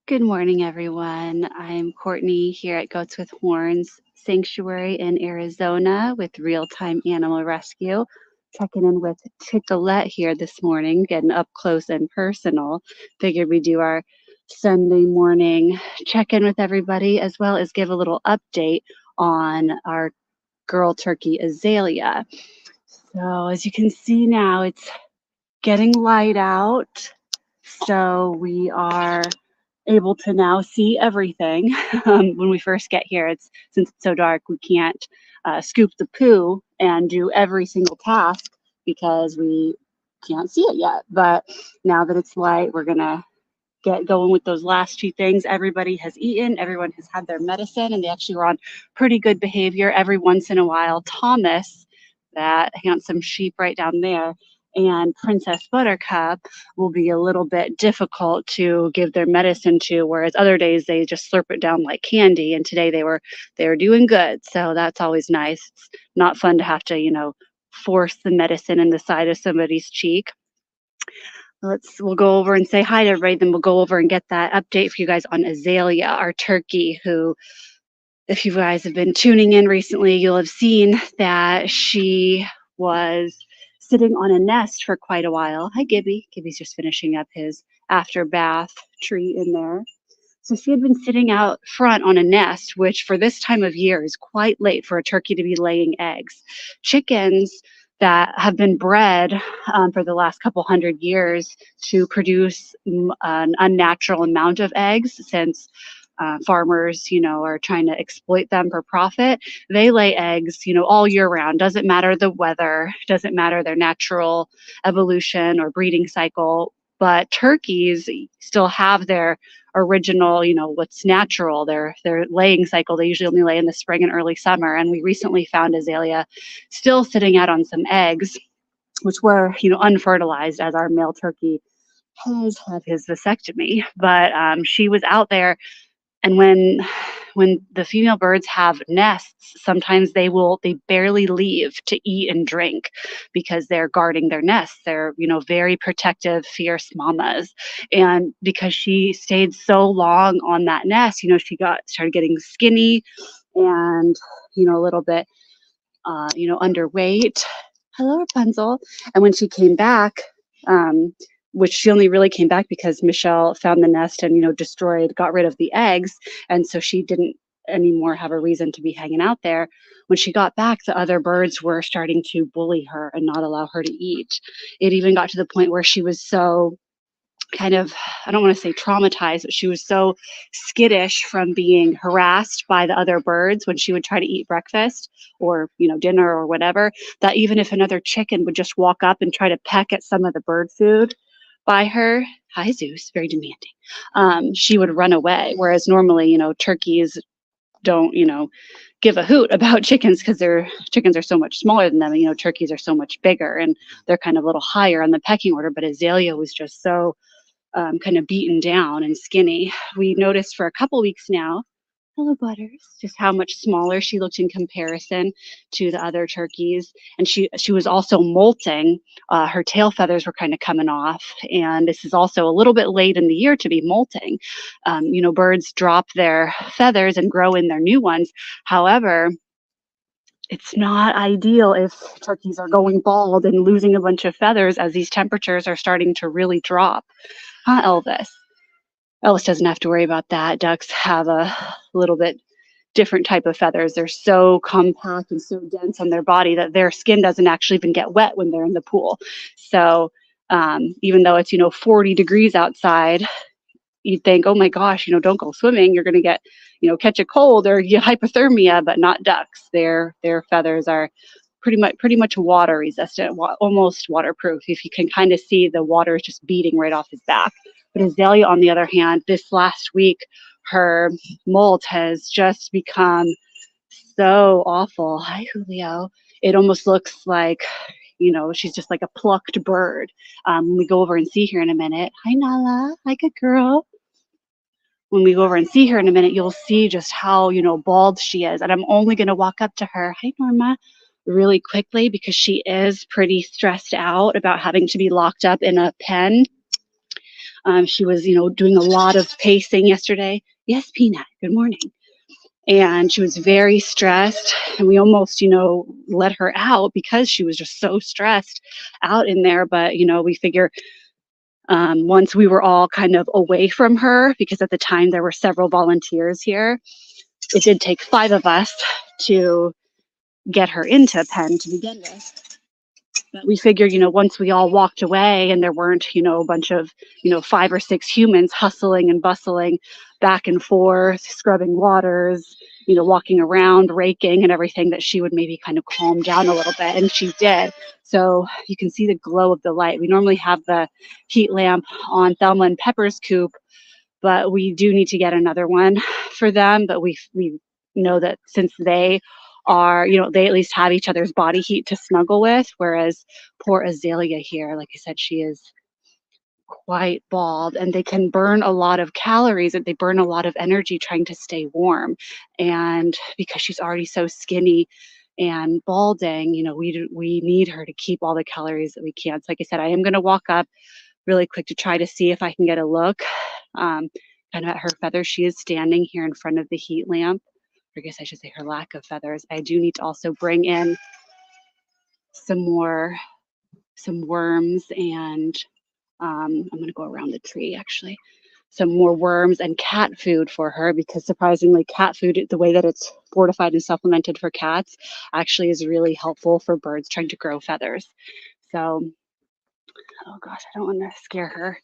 Good morning, everyone. I'm Courtney here at Goats with Horns Sanctuary in Arizona with Real Time Animal Rescue. Checking in with Chicolette here this morning, getting up close and personal. Figured we'd do our Sunday morning check in with everybody, as well as give a little update on our girl turkey Azalea. So, as you can see now, it's getting light out. So, we are able to now see everything. When we first get here, since it's so dark, we can't scoop the poo and do every single task because we can't see it yet. But now that it's light, we're gonna get going with those last two things. Everybody has eaten, everyone has had their medicine, and they actually were on pretty good behavior. Every once in a while, Thomas, that handsome sheep right down there, and Princess Buttercup will be a little bit difficult to give their medicine to, whereas other days they just slurp it down like candy. And today they were doing good, so that's always nice. It's not fun to have to, force the medicine in the side of somebody's cheek. We'll go over and say hi to everybody, then we'll go over and get that update for you guys on Azalea, our turkey, who, if you guys have been tuning in recently, you'll have seen that she was sitting on a nest for quite a while. Hi, Gibby. Gibby's just finishing up his after bath treat in there. So she had been sitting out front on a nest, which for this time of year is quite late for a turkey to be laying eggs. Chickens that have been bred for the last couple hundred years to produce an unnatural amount of eggs, since farmers, are trying to exploit them for profit. They lay eggs, all year round. Doesn't matter the weather, doesn't matter their natural evolution or breeding cycle. But turkeys still have their original, what's natural, their laying cycle. They usually only lay in the spring and early summer. And we recently found Azalea still sitting out on some eggs, which were, unfertilized, as our male turkey has had his vasectomy. But she was out there, and when the female birds have nests, sometimes they barely leave to eat and drink because they're guarding their nests. They're, very protective, fierce mamas. And because she stayed so long on that nest, she started getting skinny and, a little bit underweight. Hello, Rapunzel. And when she came back, which she only really came back because Michelle found the nest and, got rid of the eggs. And so she didn't anymore have a reason to be hanging out there. When she got back, the other birds were starting to bully her and not allow her to eat. It even got to the point where she was so kind of, I don't want to say traumatized, but she was so skittish from being harassed by the other birds when she would try to eat breakfast or, dinner or whatever, that even if another chicken would just walk up and try to peck at some of the bird food by her, hi Zeus, very demanding, she would run away. Whereas normally, turkeys don't, give a hoot about chickens because chickens are so much smaller than them. Turkeys are so much bigger and they're kind of a little higher on the pecking order. But Azalea was just so kind of beaten down and skinny. We noticed for a couple weeks now, hello Butters, just how much smaller she looked in comparison to the other turkeys. And she was also molting. Her tail feathers were kind of coming off. And this is also a little bit late in the year to be molting. Birds drop their feathers and grow in their new ones. However, it's not ideal if turkeys are going bald and losing a bunch of feathers as these temperatures are starting to really drop. Huh, Elvis? Elvis doesn't have to worry about that. Ducks have a little bit different type of feathers. They're so compact and so dense on their body that their skin doesn't actually even get wet when they're in the pool. So even though it's, 40 degrees outside, you'd think, oh my gosh, don't go swimming. You're going to get, catch a cold or get hypothermia, but not ducks. Their feathers are pretty much water resistant, almost waterproof. If you can kind of see the water is just beating right off his back. But Azalea, on the other hand, this last week, her molt has just become so awful. Hi, Julio. It almost looks like, she's just like a plucked bird. When we go over and see her in a minute. Hi, Nala. Hi, good girl. When we go over and see her in a minute, you'll see just how, bald she is. And I'm only going to walk up to her. Hi, Norma. Really quickly because she is pretty stressed out about having to be locked up in a pen. She was, doing a lot of pacing yesterday. Yes, Peanut, good morning. And she was very stressed, and we almost, let her out because she was just so stressed out in there. But, we figure once we were all kind of away from her, because at the time there were several volunteers here, it did take 5 of us to get her into a pen to begin with. But we figured, once we all walked away and there weren't, a bunch of, 5 or 6 humans hustling and bustling back and forth, scrubbing waters, walking around, raking and everything, that she would maybe kind of calm down a little bit. And she did. So you can see the glow of the light. We normally have the heat lamp on Thelma and Pepper's coop, but we do need to get another one for them. But we know that since they are, they at least have each other's body heat to snuggle with, whereas poor Azalea here, like I said, she is quite bald, and they can burn a lot of calories and they burn a lot of energy trying to stay warm. And because she's already so skinny and balding, we need her to keep all the calories that we can. So like I said, I am going to walk up really quick to try to see if I can get a look kind of at her feathers. She is standing here in front of the heat lamp. I guess I should say her lack of feathers. I do need to also bring in some worms, and I'm going to go around the tree actually. Some more worms and cat food for her, because surprisingly, cat food, the way that it's fortified and supplemented for cats, actually is really helpful for birds trying to grow feathers. So, oh gosh, I don't want to scare her.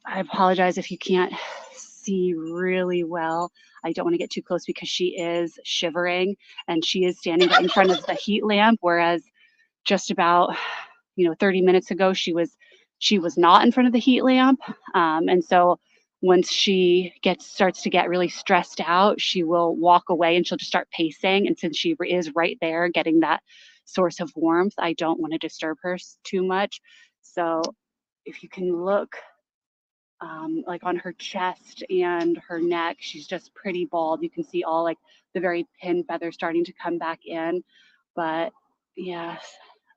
I apologize if you can't see really well. I don't want to get too close because she is shivering and she is standing right in front of the heat lamp, whereas just about 30 minutes ago she was not in front of the heat lamp. And so once she starts to get really stressed out, she will walk away and she'll just start pacing. And since she is right there getting that source of warmth, I don't want to disturb her too much. So if you can look like on her chest and her neck, she's just pretty bald. You can see all like the very pin feathers starting to come back in. But yes,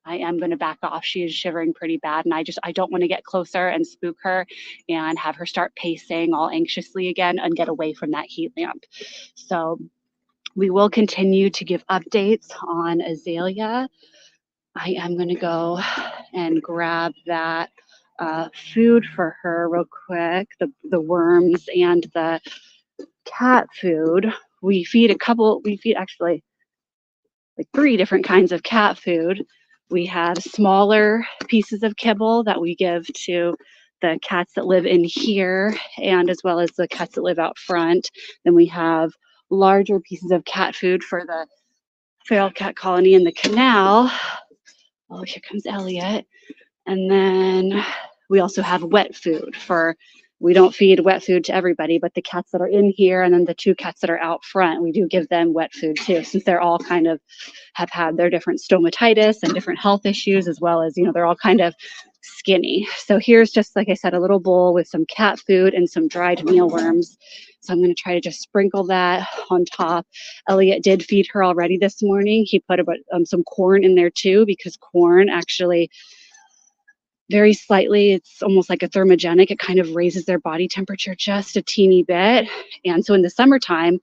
I am going to back off. She is shivering pretty bad, and I don't want to get closer and spook her and have her start pacing all anxiously again and get away from that heat lamp. So we will continue to give updates on Azalea. I am going to go and grab that food for her real quick, the worms and the cat food. We feed actually like 3 different kinds of cat food. We have smaller pieces of kibble that we give to the cats that live in here, and as well as the cats that live out front. Then we have larger pieces of cat food for the feral cat colony in the canal. Oh, here comes Elliot. And then we also have wet food we don't feed wet food to everybody, but the cats that are in here and then the 2 cats that are out front, we do give them wet food too, since they're all kind of have had their different stomatitis and different health issues, as well as, they're all kind of skinny. So here's just, like I said, a little bowl with some cat food and some dried mealworms. So I'm going to try to just sprinkle that on top. Elliot did feed her already this morning. He put about some corn in there too, because corn actually very slightly, it's almost like a thermogenic. It kind of raises their body temperature just a teeny bit. And so in the summertime,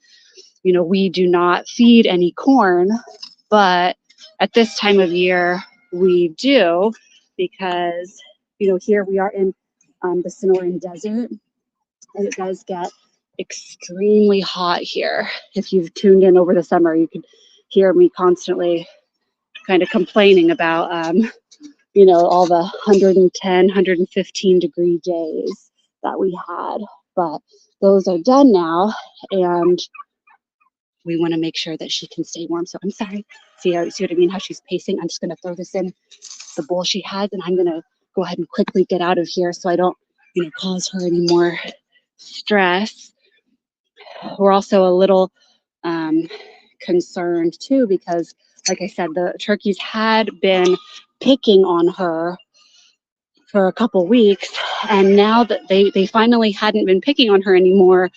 we do not feed any corn, but at this time of year we do, because here we are in the Sonoran Desert, and it does get extremely hot here. If you've tuned in over the summer, you could hear me constantly kind of complaining about all the 110, 115 degree days that we had. But those are done now, and we want to make sure that she can stay warm. So I'm sorry. See what I mean? How she's pacing. I'm just going to throw this in the bowl she has, and I'm going to go ahead and quickly get out of here so I don't, cause her any more stress. We're also a little concerned too, because like I said, the turkeys had been picking on her for a couple weeks, and now that they finally hadn't been picking on her anymore,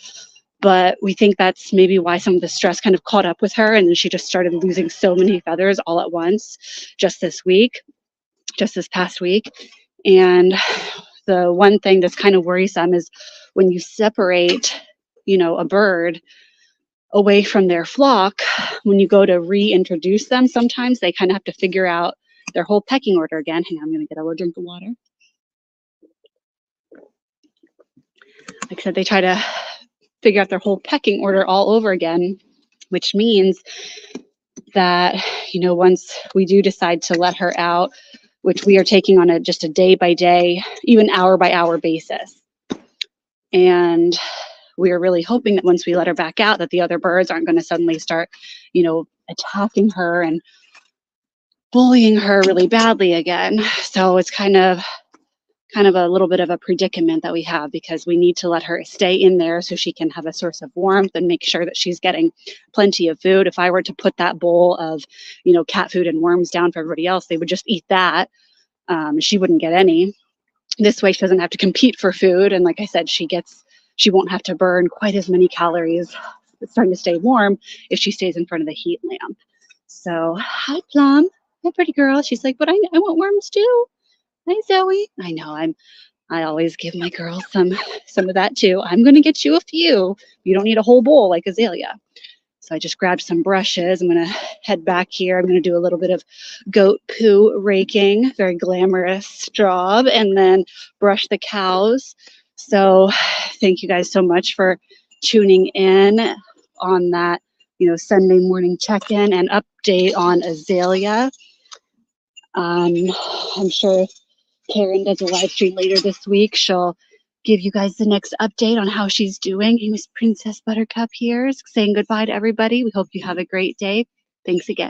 but we think that's maybe why some of the stress kind of caught up with her, and then she just started losing so many feathers all at once just this past week. And The one thing that's kind of worrisome is when you separate, a bird away from their flock, when you go to reintroduce them, sometimes they kind of have to figure out their whole pecking order again. Hang on, I'm going to get a little drink of water. Like I said, they try to figure out their whole pecking order all over again, which means that, once we do decide to let her out, which we are taking on just a day by day, even hour by hour basis. And we are really hoping that once we let her back out, that the other birds aren't going to suddenly start, attacking her and bullying her really badly again. So it's kind of a little bit of a predicament that we have, because we need to let her stay in there so she can have a source of warmth and make sure that she's getting plenty of food. If I were to put that bowl of, cat food and worms down for everybody else, they would just eat that. She wouldn't get any. This way she doesn't have to compete for food. And like I said, she won't have to burn quite as many calories. It's starting to stay warm if she stays in front of the heat lamp. So, hi, Plum. Hi, pretty girl. She's like, but I want worms too. Hi, Zoe. I know, I always give my girls some of that too. I'm going to get you a few. You don't need a whole bowl like Azalea. So I just grabbed some brushes. I'm going to head back here. I'm going to do a little bit of goat poo raking, very glamorous job, and then brush the cows. So thank you guys so much for tuning in on that, Sunday morning check-in and update on Azalea. I'm sure if Karen does a live stream later this week, she'll give you guys the next update on how she's doing. Miss Princess Buttercup here saying goodbye to everybody. We hope you have a great day. Thanks again.